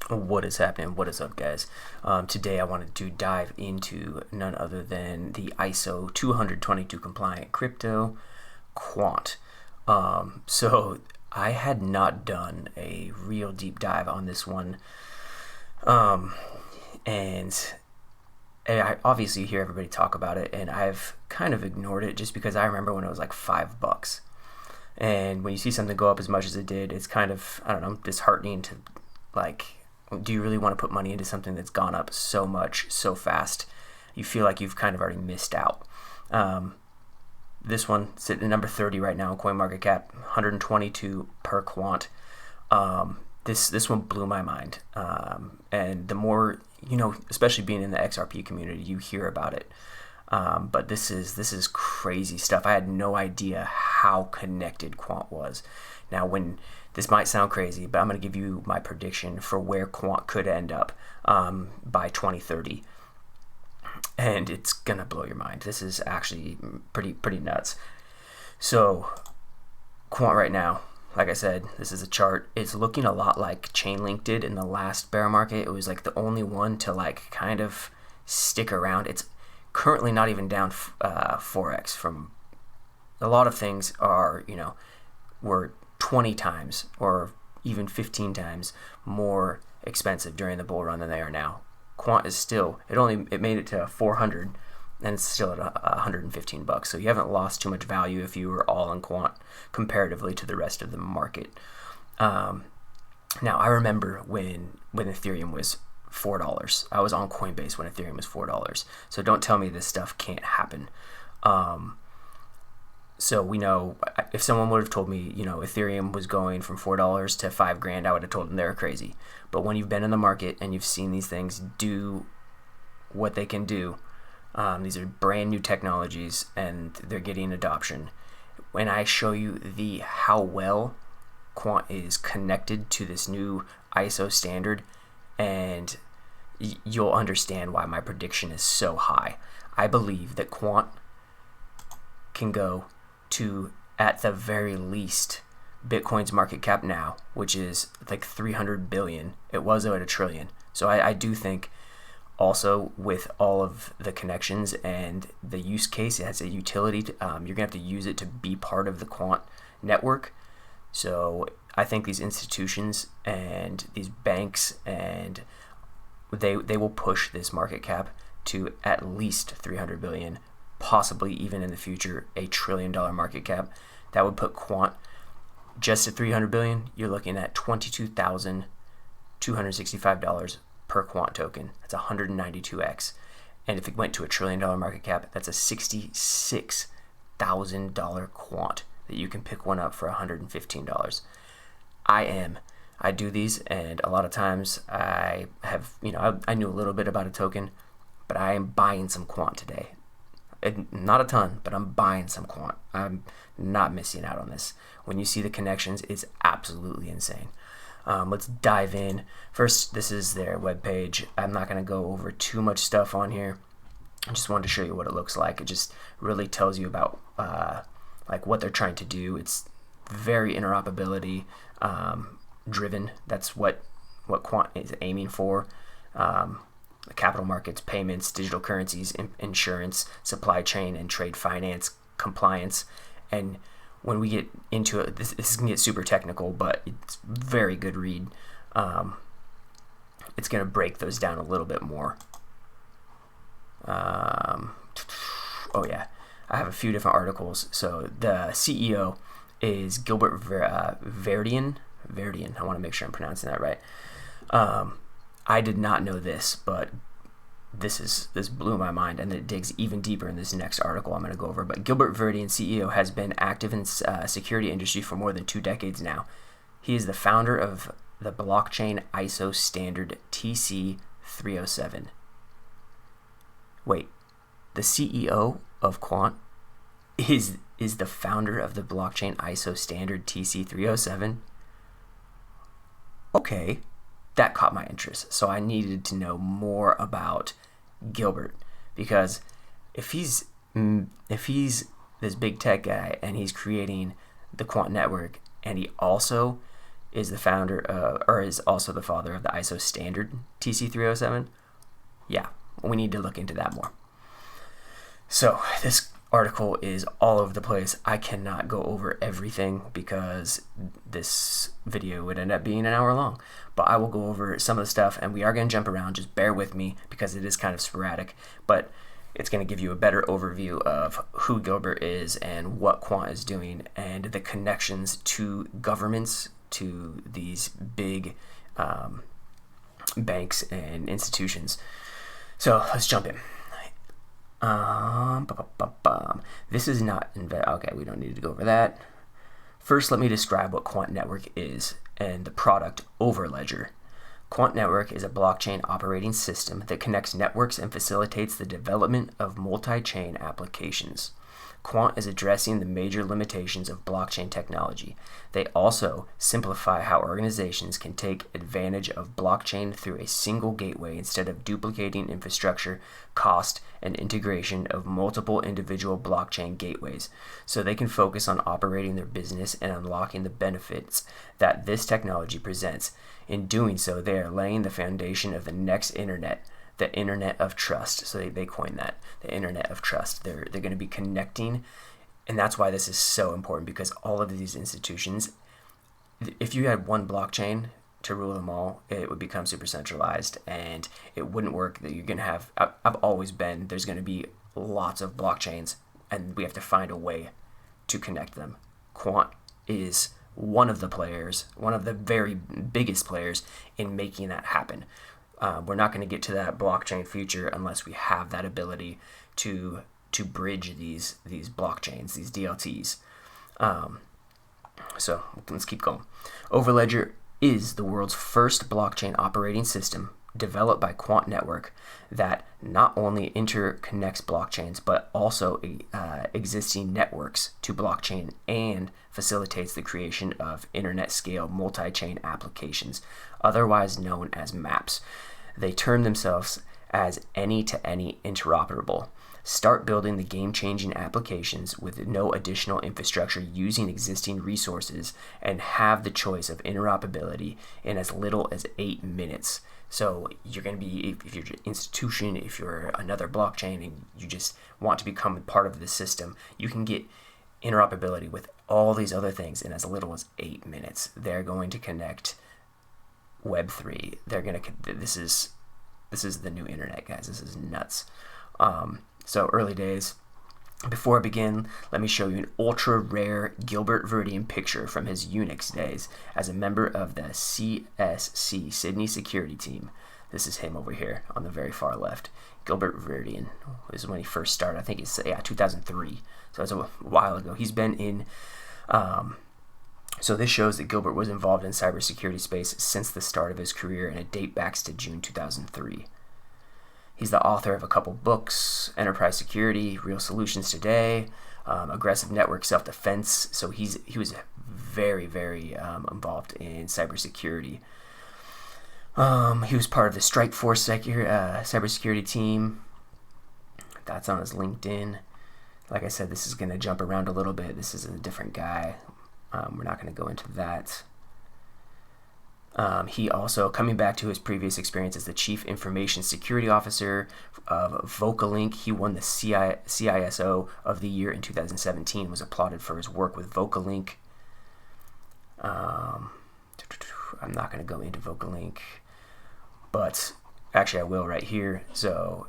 What is happening? What is up, guys? Today I wanted to dive into none other than the ISO 222 compliant crypto Quant. So I had not done a real deep dive on this one, and I obviously hear everybody talk about it, and I've kind of ignored it just because I remember when it was like $5. And when you see something go up as much as it did, it's kind of, I don't know, disheartening to, like, do you really want to put money into something that's gone up so much so fast? You feel like you've kind of already missed out. This one sits at number 30 right now in CoinMarketCap, 122 per quant. This one blew my mind. And the more, especially being in the XRP community, you hear about it. But this is crazy stuff. I had no idea how connected Quant was. Now, this might sound crazy, but I'm going to give you my prediction for where Quant could end up by 2030, and it's going to blow your mind. This is actually pretty nuts. So, Quant right now, like I said, this is a chart. It's looking a lot like Chainlink did in the last bear market. It was like the only one to like kind of stick around. It's currently not even down 4x from a lot of things were 20 times or even 15 times more expensive during the bull run than they are now. Quant is still, it made it to 400 and it's still at $115. So you haven't lost too much value if you were all in Quant comparatively to the rest of the market. Now I remember when Ethereum was $4. I was on Coinbase when Ethereum was $4. So don't tell me this stuff can't happen. So we know if someone would have told me, Ethereum was going from $4 to $5,000, I would have told them they're crazy. But when you've been in the market and you've seen these things do what they can do, these are brand new technologies and they're getting adoption. When I show you how well Quant is connected to this new ISO standard, and you'll understand why my prediction is so high. I believe that Quant can go to, at the very least, Bitcoin's market cap now, which is like 300 billion. It was at $1 trillion. So I do think also with all of the connections and the use case, it has a utility. You're going to have to use it to be part of the Quant network. So I think these institutions and these banks, and they will push this market cap to at least 300 billion, possibly even in the future $1 trillion market cap. That would put Quant just at 300 billion. You're looking at $22,265 per Quant token. That's 192x. And if it went to $1 trillion market cap, that's a $66,000 Quant that you can pick one up for $115. I do these, and a lot of times I have, I knew a little bit about a token, but I am buying some Quant today. Not a ton, but I'm buying some Quant. I'm not missing out on this. When you see the connections, it's absolutely insane. Let's dive in. First, this is their webpage. I'm not going to go over too much stuff on here. I just wanted to show you what it looks like. It just really tells you about like what they're trying to do. It's very interoperability driven. That's what Quant is aiming for. Capital markets, payments, digital currencies, insurance, supply chain, and trade finance compliance. And when we get into it, this is going to get super technical, but it's very good read. It's going to break those down a little bit more. Oh yeah, I have a few different articles. So the CEO is Gilbert Verdian. I want to make sure I'm pronouncing that right. I did not know this, but this blew my mind, and it digs even deeper in this next article I'm going to go over. But Gilbert Verdian, CEO, has been active in security industry for more than 2 decades now. He is the founder of the blockchain ISO standard TC307. Wait, the CEO of Quant is the founder of the blockchain ISO standard TC307? Okay. That caught my interest. So I needed to know more about Gilbert, because if he's this big tech guy and he's creating the Quant network, and he also is the founder, or is also the father of the ISO standard TC307. Yeah, we need to look into that more. So this article is all over the place. I cannot go over everything because this video would end up being an hour long, but I will go over some of the stuff, and we are going to jump around. Just bear with me because it is kind of sporadic, but it's going to give you a better overview of who Gilbert is and what Quant is doing and the connections to governments, to these big banks and institutions. So let's jump in. This is not okay, we don't need to go over that. First, let me describe what Quant Network is and the product Overledger. Quant Network is a blockchain operating system that connects networks and facilitates the development of multi-chain applications. Quant is addressing the major limitations of blockchain technology. They also simplify how organizations can take advantage of blockchain through a single gateway instead of duplicating infrastructure, cost, and integration of multiple individual blockchain gateways, so they can focus on operating their business and unlocking the benefits that this technology presents. In doing so, they are laying the foundation of the next internet, the internet of trust. So they coined that, the internet of trust. They're going to be connecting, and that's why this is so important, because all of these institutions, if you had one blockchain to rule them all, it would become super centralized and it wouldn't work. That you're going to have, I've always been, there's going to be lots of blockchains and we have to find a way to connect them. Quant is one of the players, one of the very biggest players in making that happen. We're not going to get to that blockchain future unless we have that ability to bridge these blockchains, these DLTs. So let's keep going. Overledger is the world's first blockchain operating system developed by Quant Network that not only interconnects blockchains but also existing networks to blockchain and facilitates the creation of internet-scale multi-chain applications, otherwise known as maps. They term themselves as any-to-any interoperable. Start building the game-changing applications with no additional infrastructure using existing resources and have the choice of interoperability in as little as 8 minutes. So you're going to be, if you're an institution, if you're another blockchain and you just want to become part of the system, you can get interoperability with all these other things in as little as 8 minutes. They're going to connect Web3. They're going to, this is the new internet, guys. This is nuts. So early days. Before I begin, let me show you an ultra rare Gilbert Verdian picture from his Unix days as a member of the CSC Sydney security team. This is him over here on the very far left. Gilbert Verdian. This is when he first started. I think it's 2003. So it's a while ago. He's been in. So this shows that Gilbert was involved in cybersecurity space since the start of his career, and it dates back to June 2003. He's the author of a couple books: Enterprise Security, Real Solutions Today, Aggressive Network Self-Defense. So he was very, very involved in cybersecurity. He was part of the Strike Force cybersecurity team. That's on his LinkedIn. Like I said, this is going to jump around a little bit. This is a different guy. We're not going to go into that. He also, coming back to his previous experience as the Chief Information Security Officer of Vocalink, he won the CISO of the Year in 2017, was applauded for his work with Vocalink. I'm not going to go into Vocalink, but actually I will right here. So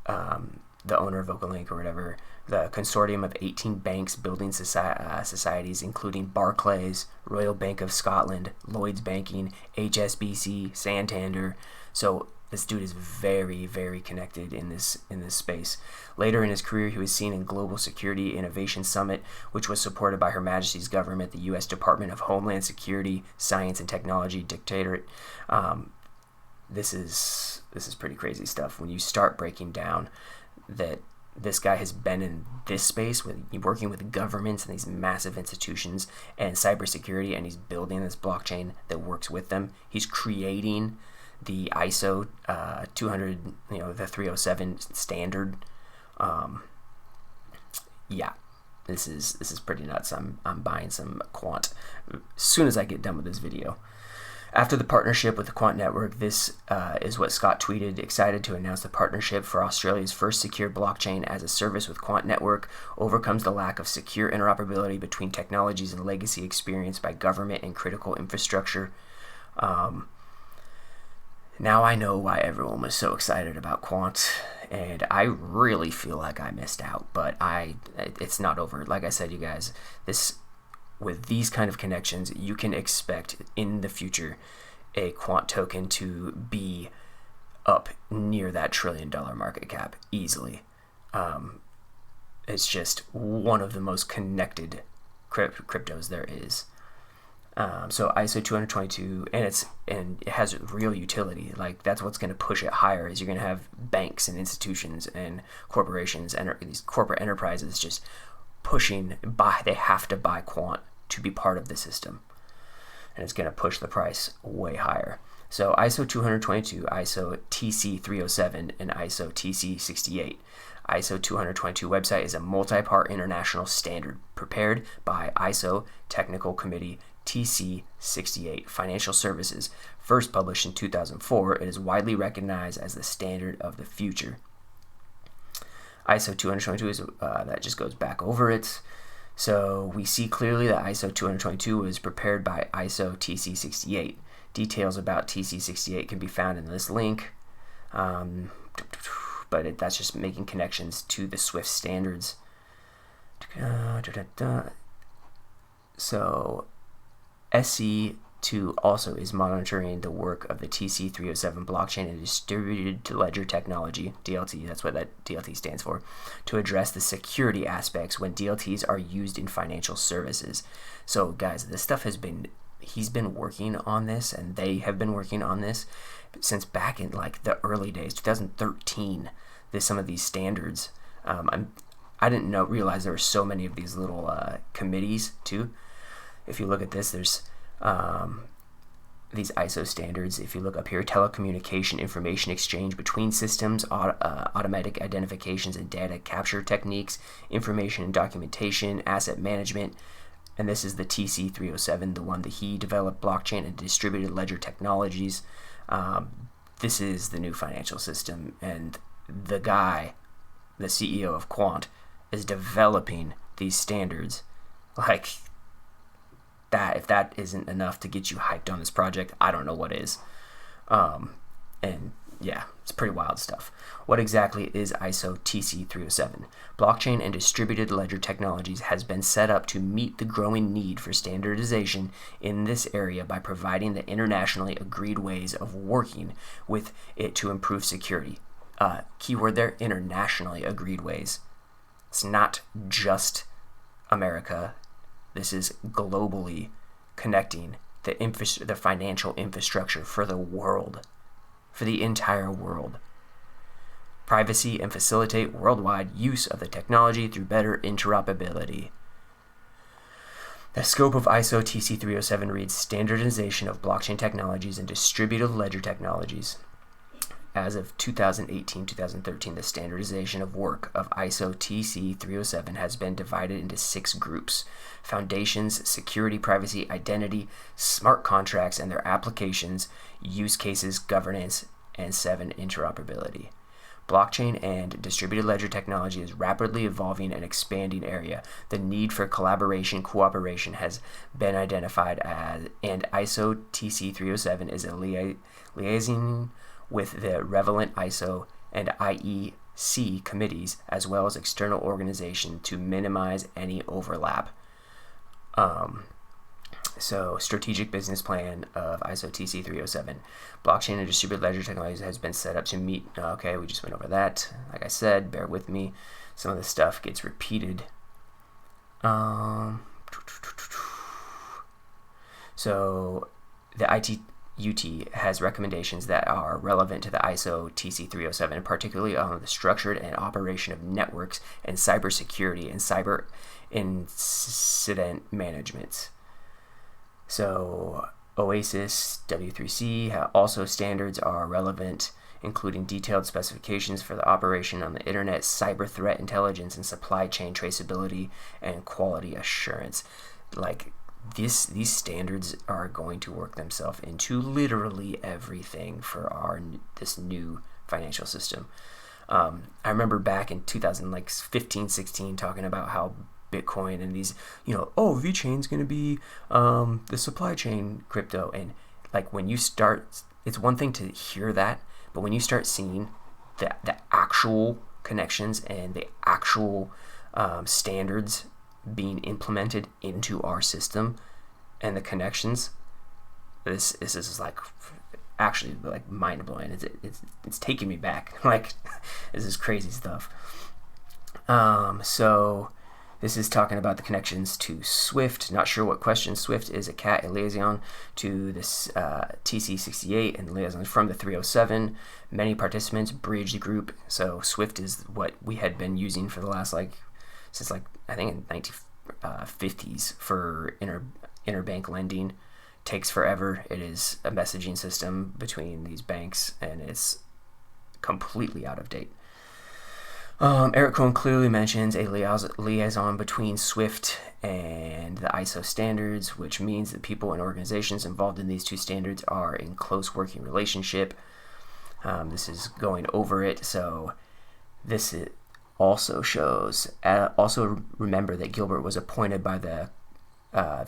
the owner of Vocalink or whatever, the consortium of 18 banks building societies, including Barclays, Royal Bank of Scotland, Lloyds Banking, HSBC, Santander. So this dude is very, very connected in this space. Later in his career, he was seen in Global Security Innovation Summit, which was supported by Her Majesty's government, the U.S. Department of Homeland Security, Science and Technology Directorate. This is pretty crazy stuff when you start breaking down that this guy has been in this space with working with governments and these massive institutions and cybersecurity, and he's building this blockchain that works with them. He's creating the ISO 200, the 307 standard. Yeah, this is pretty nuts. I'm buying some Quant as soon as I get done with this video. After the partnership with the Quant Network, this is what Scott tweeted: excited to announce the partnership for Australia's first secure blockchain as a service with Quant Network overcomes the lack of secure interoperability between technologies and legacy experienced by government and critical infrastructure. Now I know why everyone was so excited about Quant, and I really feel like I missed out, but it's not over. Like I said, you guys, with these kind of connections, you can expect in the future a Quant token to be up near that $1 trillion market cap easily. It's just one of the most connected cryptos there is. So ISO 222, and it has real utility. Like, that's what's going to push it higher. Is you're going to have banks and institutions and corporations and these corporate enterprises just pushing they have to buy Quant to be part of the system, and it's going to push the price way higher. So ISO 222, ISO TC 307, and ISO TC 68. ISO 222 website is a multi-part international standard prepared by ISO Technical Committee TC 68 Financial Services. First published in 2004, it is widely recognized as the standard of the future. ISO 222 is that just goes back over it. So we see clearly that ISO 222 was prepared by ISO TC 68. Details about TC 68 can be found in this link, but that's just making connections to the Swift standards. So SC2 also is monitoring the work of the TC 307 blockchain and distributed ledger technology, DLT, that's what that DLT stands for, to address the security aspects when DLTs are used in financial services. So guys, this stuff he's been working on this, and they have been working on this since back in like the early days, 2013. Some of these standards. I didn't realize there were so many of these little committees too. If you look at this, there's these ISO standards. If you look up here, telecommunication information exchange between systems, automatic identifications and data capture techniques, information and documentation, asset management. And this is the TC 307, the one that he developed, blockchain and distributed ledger technologies. This is the new financial system, and the guy, the CEO of Quant, is developing these standards. Like that, if that isn't enough to get you hyped on this project, I don't know what is. And yeah, it's pretty wild stuff. What exactly is ISO TC 307? Blockchain and distributed ledger technologies has been set up to meet the growing need for standardization in this area by providing the internationally agreed ways of working with it to improve security. Keyword there, internationally agreed ways. It's not just America. This is globally connecting the financial infrastructure for the world, for the entire world. Privacy and facilitate worldwide use of the technology through better interoperability. The scope of ISO TC 307 reads standardization of blockchain technologies and distributed ledger technologies. As of 2018-2013, the standardization of work of ISO TC 307 has been divided into 6 groups: foundations, security, privacy, identity, smart contracts and their applications, use cases, governance, and 7, interoperability. Blockchain and distributed ledger technology is rapidly evolving and expanding area. The need for collaboration, cooperation has been identified and ISO TC 307 is a liaison with the relevant ISO and IEC committees, as well as external organization, to minimize any overlap. So, strategic business plan of ISO TC 307. Blockchain and distributed ledger technologies has been set up to meet. Okay, we just went over that. Like I said, bear with me. Some of the stuff gets repeated. So, the ITUT has recommendations that are relevant to the ISO TC 307, particularly on the structured and operation of networks and cybersecurity and cyber incident management. So OASIS, W3C. Also, standards are relevant, including detailed specifications for the operation on the internet, cyber threat intelligence, and supply chain traceability and quality assurance. Like, these standards are going to work themselves into literally everything for this new financial system. I remember back in 2015, 16, talking about how Bitcoin and these, VeChain's going to be the supply chain crypto. And like, when you start, it's one thing to hear that, but when you start seeing the actual connections and the actual standards being implemented into our system and the connections, this is like actually like mind blowing. It's taking me back. Like, this is crazy stuff. So this is talking about the connections to Swift. Not sure what question. Swift is a liaison to this TC68 and liaison from the 307. Many participants bridge the group. So Swift is what we had been using for the last since I think in 1950s for interbank lending. Takes forever. It is a messaging system between these banks, and it's completely out of date. Eric Cohn clearly mentions a liaison between Swift and the ISO standards, which means that people and organizations involved in these two standards are in close working relationship. This is going over it, so this also shows. Also remember that Gilbert was appointed by the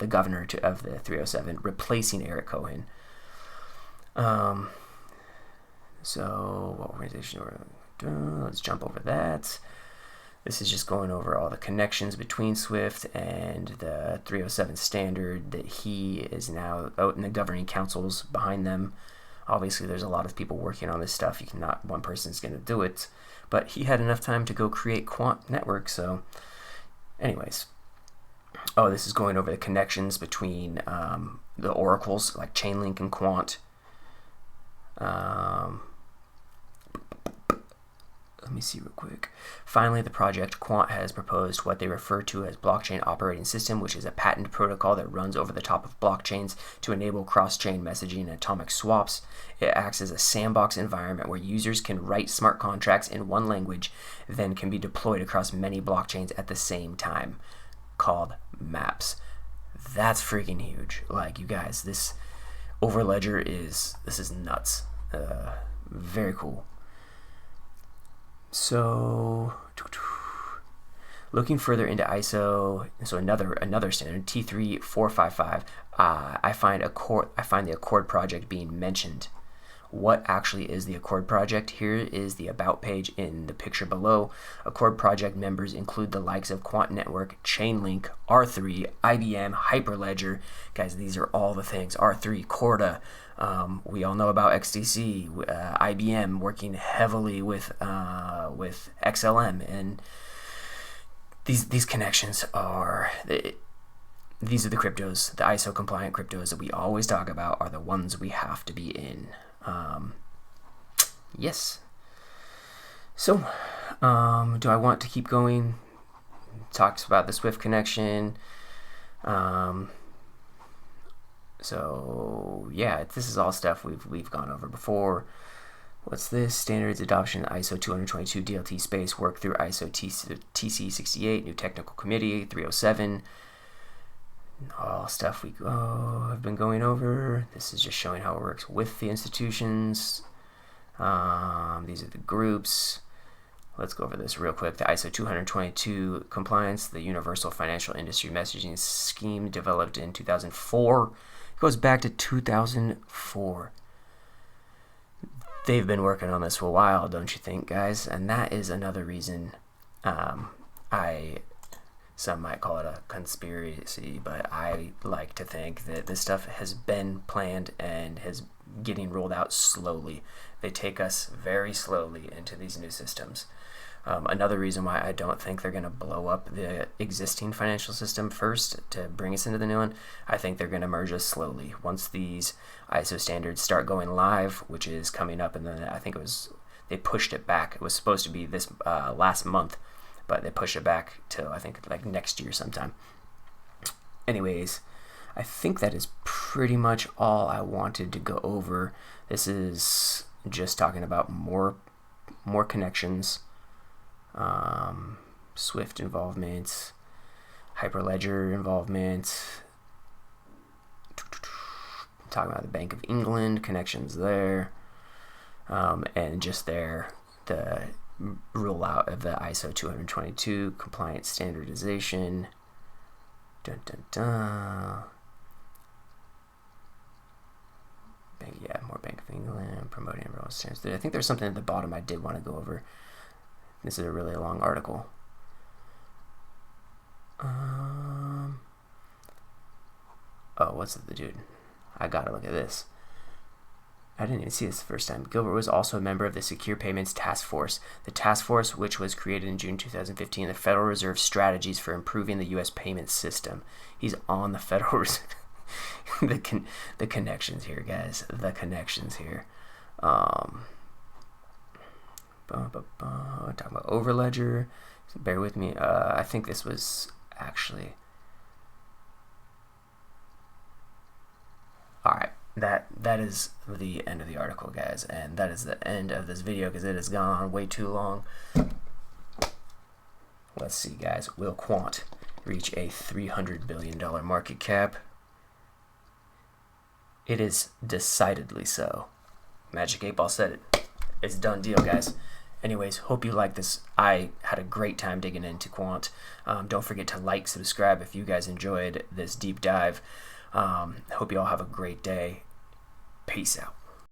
governor of the 307, replacing Eric Cohen. So what organization? Let's jump over that. This is just going over all the connections between Swift and the 307 standard, that he is now out in the governing councils behind them. Obviously, there's a lot of people working on this stuff. Not one person's going to do it, but he had enough time to go create Quant Network. So anyways, this is going over the connections between the oracles like Chainlink and Quant. Let me see real quick. Finally, the project Quant has proposed what they refer to as blockchain operating system, which is a patented protocol that runs over the top of blockchains to enable cross-chain messaging and atomic swaps. It acts as a sandbox environment where users can write smart contracts in one language, then can be deployed across many blockchains at the same time, called maps. That's freaking huge. Like, you guys, this Overledger is nuts. Very cool. So, looking further into ISO, so another standard, T3455, I find the Accord project being mentioned. What actually is the Accord project? Here is the about page in the picture below. Accord project members include the likes of Quant Network, Chainlink, R3, IBM, Hyperledger. Guys, these are all the things. R3, Corda. We all know about XDC, IBM working heavily with XLM, and these connections are these are the cryptos, the ISO compliant cryptos that we always talk about are the ones we have to be in. Yes. So, do I want to keep going? Talks about the Swift connection. So yeah, this is all stuff we've gone over before. What's this? Standards adoption ISO 222 DLT space, work through ISO TC68, new technical committee 307. All stuff we have been going over. This is just showing how it works with the institutions. These are the groups. Let's go over this real quick. The ISO 222 compliance, the Universal Financial Industry Messaging Scheme, developed in 2004. It goes back to 2004. They've been working on this for a while, don't you think, guys? And that is another reason some might call it a conspiracy, but I like to think that this stuff has been planned and is getting rolled out slowly. They take us very slowly into these new systems. Another reason why I don't think they're going to blow up the existing financial system first to bring us into the new one, I think they're going to merge us slowly. Once these ISO standards start going live, which is coming up, and then I think they pushed it back. It was supposed to be this last month, but they pushed it back till I think like next year sometime. Anyways, I think that is pretty much all I wanted to go over. This is just talking about more connections, Swift involvement, Hyperledger involvement, talking about the Bank of England connections there, and just the rollout of the ISO 222 compliance standardization. Dun, dun, dun. More Bank of England, promoting enrollment standards. I think there's something at the bottom I did want to go over. This is a really long article. What's the dude? I gotta look at this. I didn't even see this the first time. Gilbert was also a member of the Secure Payments Task Force. The task force, which was created in June 2015, the Federal Reserve strategies for improving the U.S. payment system. He's on the Federal Reserve. the connections here, guys. The connections here. Talking about Overledger. Bear with me. I think this was actually. All right. That is the end of the article, guys, and that is the end of this video because it has gone on way too long. Let's see, guys. Will Quant reach a $300 billion market cap? It is decidedly so. Magic 8 Ball said it. It's a done deal, guys. Anyways, hope you like this. I had a great time digging into Quant. Don't forget to like, subscribe if you guys enjoyed this deep dive. Hope you all have a great day. Peace out.